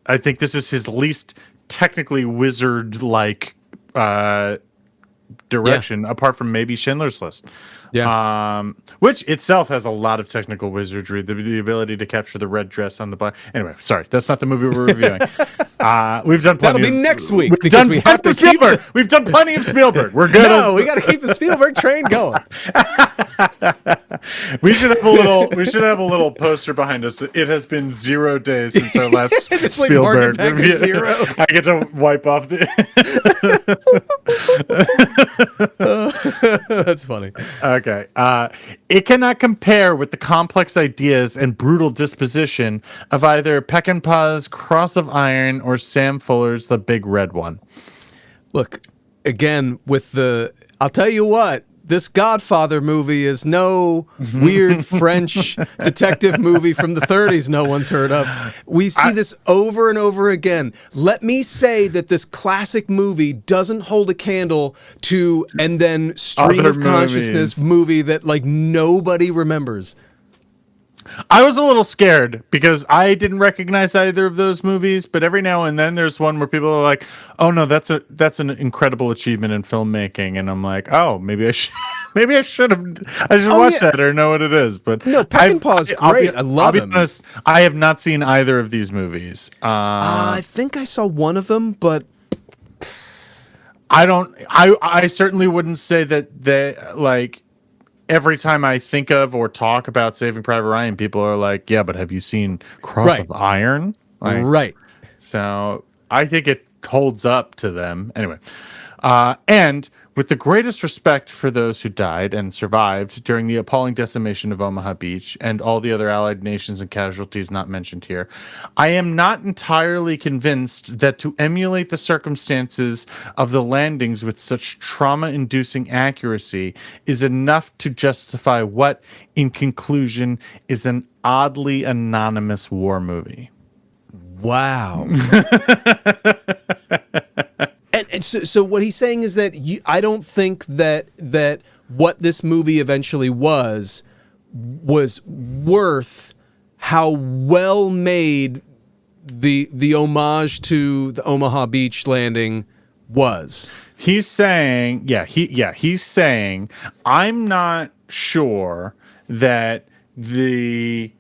I think this is his least technically wizard-like direction, apart from maybe Schindler's List. Yeah. Which itself has a lot of technical wizardry, the ability to capture the red dress on the body. Anyway, sorry, that's not the movie we're reviewing. We've done plenty. That'll be next week. We've done plenty of Spielberg. We've done plenty of Spielberg. We're good. No, we got to keep the Spielberg train going. We should have a little poster behind us. It has been 0 days since our last Spielberg review. Zero. I get to wipe off the. That's funny. Okay. It cannot compare with the complex ideas and brutal disposition of either Peckinpah's Cross of Iron or Sam Fuller's The Big Red One. Look, again, with the I'll tell you what. This Godfather movie is no weird French detective movie from the 30s no one's heard of. We see this over and over again. Let me say that this classic movie doesn't hold a candle to and then Stream Other of Consciousness movies. movie that like nobody remembers. I was a little scared because I didn't recognize either of those movies, but every now and then there's one where people are like, "Oh no, that's an incredible achievement in filmmaking," and I'm like, "Oh, maybe I should, I should watch that or know what it is." But No, Peckinpah is great. I love him. Honest, I have not seen either of these movies. I think I saw one of them, but I don't. I certainly wouldn't say that they like. Every time I think of or talk about Saving Private Ryan, people are like, "Yeah, but have you seen Cross of Iron?" Like, right. So I think it holds up to them anyway. And with the greatest respect for those who died and survived during the appalling decimation of Omaha Beach and all the other allied nations and casualties not mentioned here, I am not entirely convinced that to emulate the circumstances of the landings with such trauma-inducing accuracy is enough to justify what, in conclusion, is an oddly anonymous war movie. Wow. And so what he's saying is that I don't think that what this movie eventually was worth how well made the homage to the Omaha Beach landing was. He's saying, he's saying, I'm not sure that the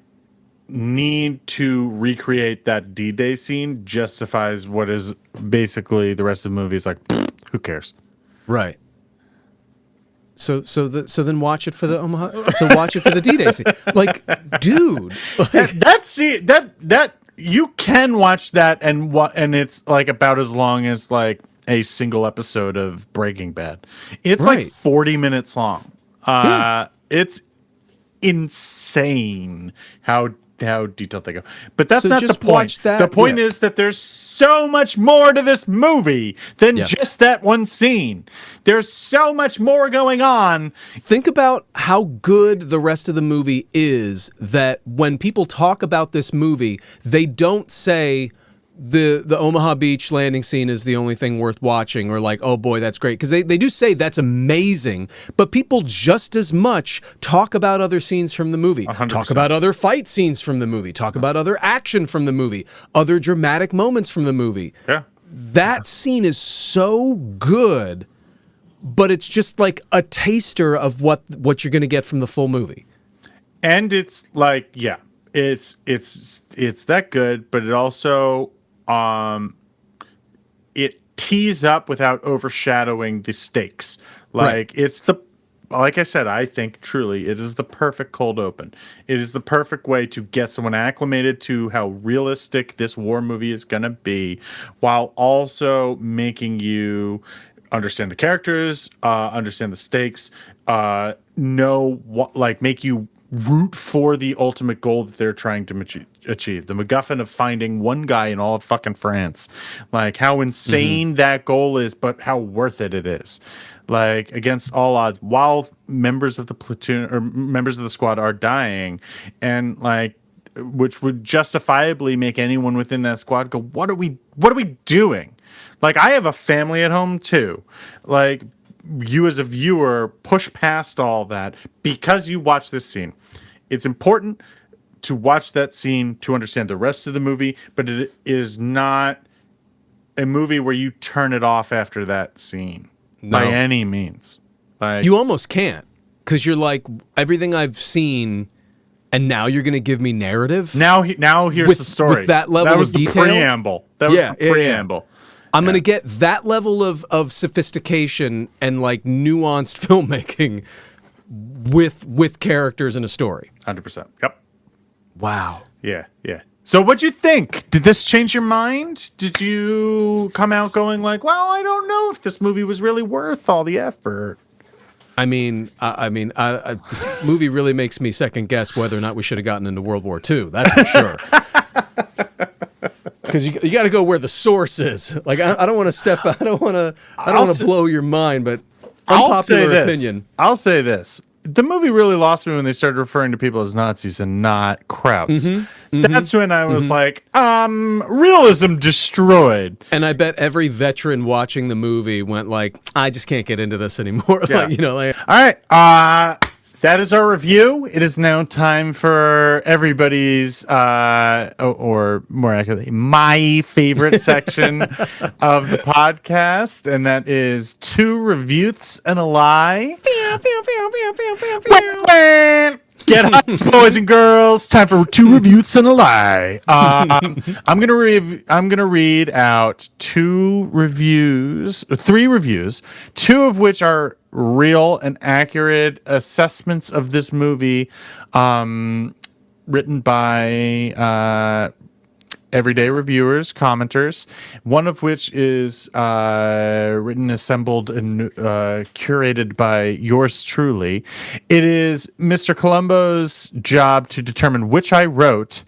need to recreate that D-Day scene justifies what is basically the rest of the movie is like, who cares? Right. So then watch it for the Omaha. So watch it for the D-Day scene. Like, dude, like, that you can watch that and it's like about as long as like a single episode of Breaking Bad. It's like 40 minutes long. It's insane how detailed they go. But that's not the point. The point is that there's so much more to this movie than just that one scene. There's so much more going on. Think about how good the rest of the movie is, that when people talk about this movie, they don't say the Omaha Beach landing scene is the only thing worth watching, or like, oh boy, that's great. Because they do say that's amazing, but people just as much talk about other scenes from the movie, 100%. Talk about other fight scenes from the movie, talk about other action from the movie, other dramatic moments from the movie. Yeah. That scene is so good, but it's just like a taster of what you're going to get from the full movie. And it's like, yeah, it's that good, but it also it tees up without overshadowing the stakes. Like like I said, I think truly it is the perfect cold open. It is the perfect way to get someone acclimated to how realistic this war movie is going to be, while also making you understand the characters, understand the stakes, know what, like, make you root for the ultimate goal that they're trying to achieve. The MacGuffin of finding one guy in all of fucking France. Like, how insane that goal is, but how worth it is. Like, against all odds, while members of the platoon or members of the squad are dying, and like, which would justifiably make anyone within that squad go, what are we doing? Like, I have a family at home too. Like, you as a viewer push past all that because you watch this scene. It's important to watch that scene to understand the rest of the movie, but it is not a movie where you turn it off after that scene by any means. Like, you almost can't, because you're like, everything I've seen, and now you're going to give me narrative. Now here's the story. With that level of detail? Preamble. That was the preamble. I'm going to get that level of sophistication and like nuanced filmmaking with characters and a story. 100%. Yep. Wow. Yeah. So what'd you think? Did this change your mind? Did you come out going like, well, I don't know if this movie was really worth all the effort? I mean, this movie really makes me second guess whether or not we should have gotten into World War II. That's for sure. Because you got to go where the source is. Like, I don't want to step. I don't want to blow your mind, but unpopular opinion. I'll say this. The movie really lost me when they started referring to people as Nazis and not Krauts. That's when I was like, realism destroyed. And I bet every veteran watching the movie went like, I just can't get into this anymore. Yeah. All right. That is our review. It is now time for everybody's, or more accurately, my favorite section of the podcast, and that is 2 reviews and a lie. Get up, boys and girls! Time for 2 reviews and a lie. I'm gonna read out 3 reviews, 2 of which are real and accurate assessments of this movie, written by everyday reviewers, commenters, one of which is written, assembled, and curated by yours truly. It is Mr. Columbo's job to determine which I wrote,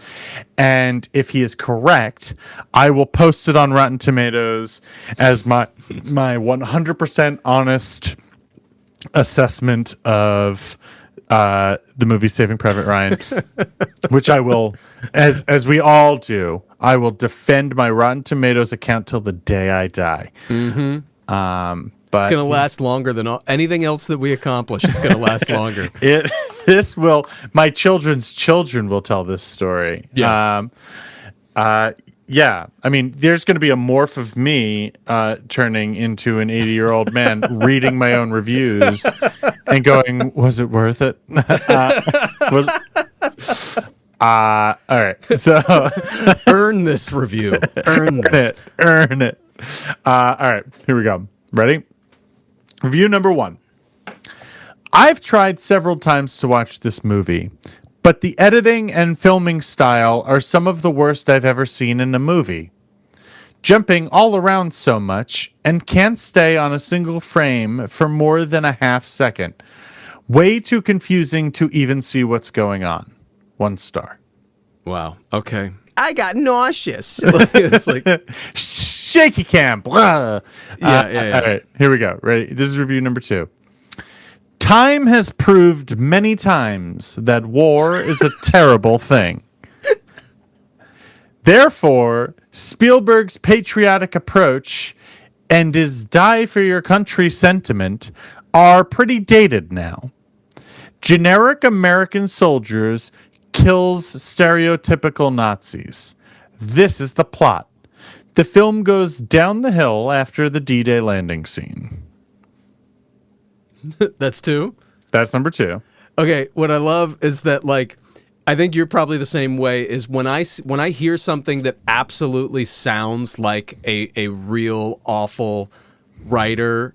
and if he is correct, I will post it on Rotten Tomatoes as my 100% honest assessment of the movie Saving Private Ryan, which I will, as we all do, I will defend my Rotten Tomatoes account till the day I die. But it's going to last longer than anything else that we accomplish. It's going to last longer. My children's children will tell this story. Yeah. Yeah, I mean, there's going to be a morph of me turning into an 80-year-old man reading my own reviews and going, was it worth it? All right, so earn this review. Earn it. All right, here we go. Ready? Review number 1. I've tried several times to watch this movie, but the editing and filming style are some of the worst I've ever seen in a movie. Jumping all around so much and can't stay on a single frame for more than a half second. Way too confusing to even see what's going on. 1 star. Wow. Okay. I got nauseous. It's like shaky cam. Blah. Yeah. All right, here we go. Ready? This is review number 2. Time has proved many times that war is a terrible thing. Therefore, Spielberg's patriotic approach and his die for your country sentiment are pretty dated now. Generic American soldiers kills stereotypical Nazis. This is the plot. The film goes down the hill after the D-Day landing scene. That's 2? That's number 2. Okay, what I love is that, like, I think you're probably the same way, is when I hear something that absolutely sounds like a real awful writer,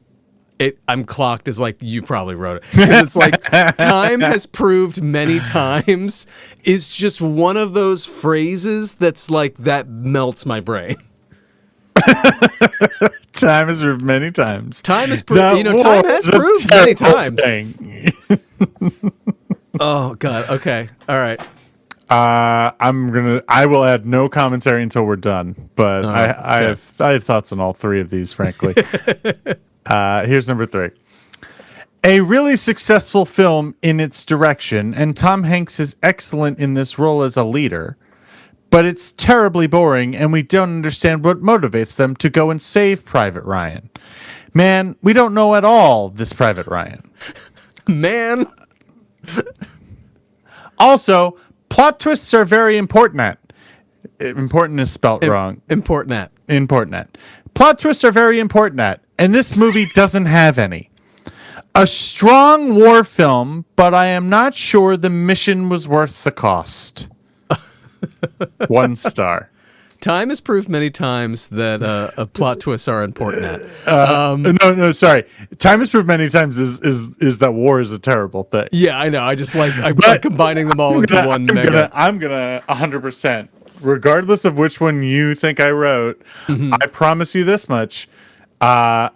I'm clocked as like, you probably wrote it. 'Cause it's like, time has proved many times is just one of those phrases that's like, that melts my brain. Time has proved many times. Time has proved, time has proved many times. Oh God. Okay. All right. I will add no commentary until we're done, but I have thoughts on all 3 of these, frankly. Here's number 3. A really successful film in its direction, and Tom Hanks is excellent in this role as a leader, but it's terribly boring, and we don't understand what motivates them to go and save Private Ryan. Man, we don't know at all this Private Ryan. Man. Also, plot twists are very important. Important is spelt wrong. Important. Plot twists are very important, and this movie doesn't have any. A strong war film, but I am not sure the mission was worth the cost. 1 star. Time has proved many times that plot twists are important. No, sorry. Time has proved many times is that war is a terrible thing. Yeah, I know. I'm combining them all into one mega. I'm gonna 100%, regardless of which one you think I wrote. I promise you this much: time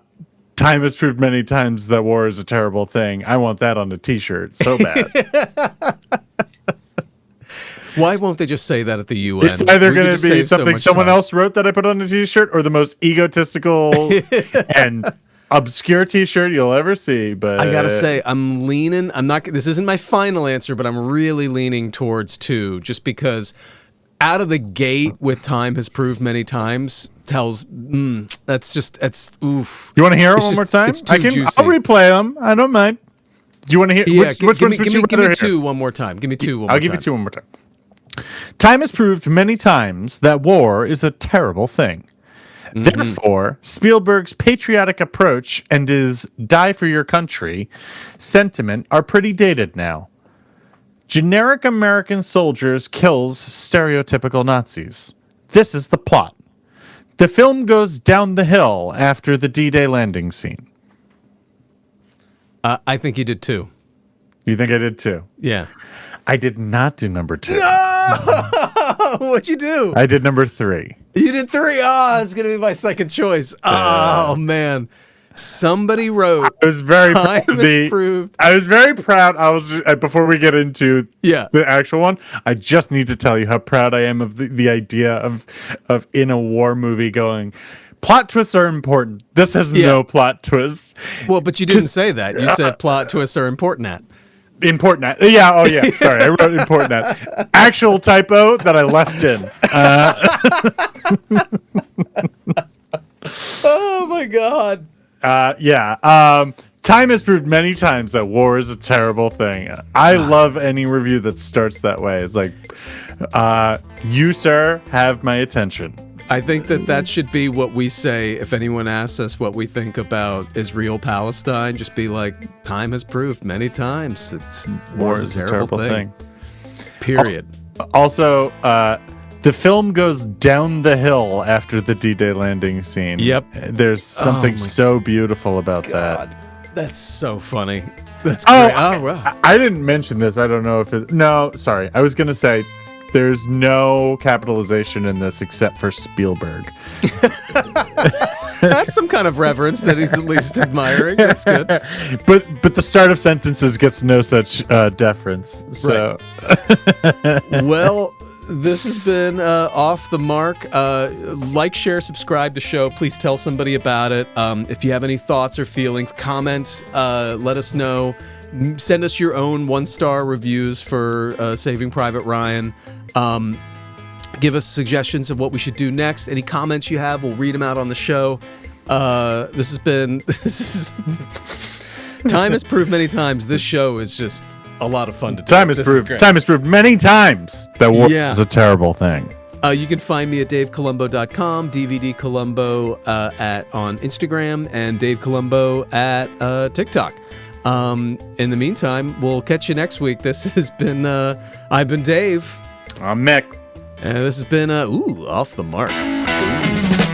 has proved many times that war is a terrible thing. I want that on a T-shirt so bad. Why won't they just say that at the UN? It's either going to be something someone else wrote that I put on a T-shirt, or the most egotistical end. obscure T-shirt you'll ever see. But I gotta say, I'm leaning. I'm not. This isn't my final answer, but I'm really leaning towards 2, just because out of the gate with time has proved many times tells. That's oof. You want to hear it It's one more just- time? it's too I'll juicy. replay them. I don't mind. Do you want to hear Yeah, which ones would you give rather me hear? 2 one more time. Give me 2 one more I'll time. give you 2 one more time. Time has proved many times that war is a terrible thing. Therefore, Spielberg's patriotic approach and his die for your country sentiment are pretty dated now. Generic American soldiers kills stereotypical Nazis. This is the plot. The film goes down the hill after the D-Day landing scene. I think you did 2. You think I did too? Yeah. I did not do number 2. What'd you do? I did number 3. You did 3. Oh, it's gonna be my second choice. Oh man, somebody wrote. I was very Time proud of has proved. I was very proud. I was before we get into Yeah. the actual one. I just need to tell you how proud I am of the idea of in a war movie going. Plot twists are important. This has no plot twists. Well, but you didn't say that. You said plot twists are important. Important at. Yeah. Oh yeah. Sorry, I wrote important at. Actual typo that I left in. Oh my god. Yeah. Time has proved many times that war is a terrible thing. I love any review that starts that way. It's like, you, sir, have my attention. I think that should be what we say if anyone asks us what we think about Israel Palestine. Just be like, time has proved many times war is a terrible thing. Period. Also, the film goes down the hill after the D-Day landing scene. Yep. There's something so beautiful about that. That's so funny. That's great. Oh, wow. I didn't mention this. I don't know if it... No, sorry. I was going to say there's no capitalization in this except for Spielberg. That's some kind of reverence that he's at least admiring. That's good. But the start of sentences gets no such deference. So. Well, this has been Off the Mark. Like, share, subscribe to the show. Please tell somebody about it. If you have any thoughts or feelings, comments, let us know. Send us your own 1-star reviews for Saving Private Ryan. Give us suggestions of what we should do next. Any comments you have, we'll read them out on the show. This has been... Time has proved many times this show is just a lot of fun to do. Time has proved many times that war is a terrible thing. You can find me at davecolumbo.com, DVD Columbo on Instagram, and Dave Columbo at TikTok. In the meantime, we'll catch you next week. This has been I've been Dave. I'm Mick. And this has been Off the Mark. Ooh.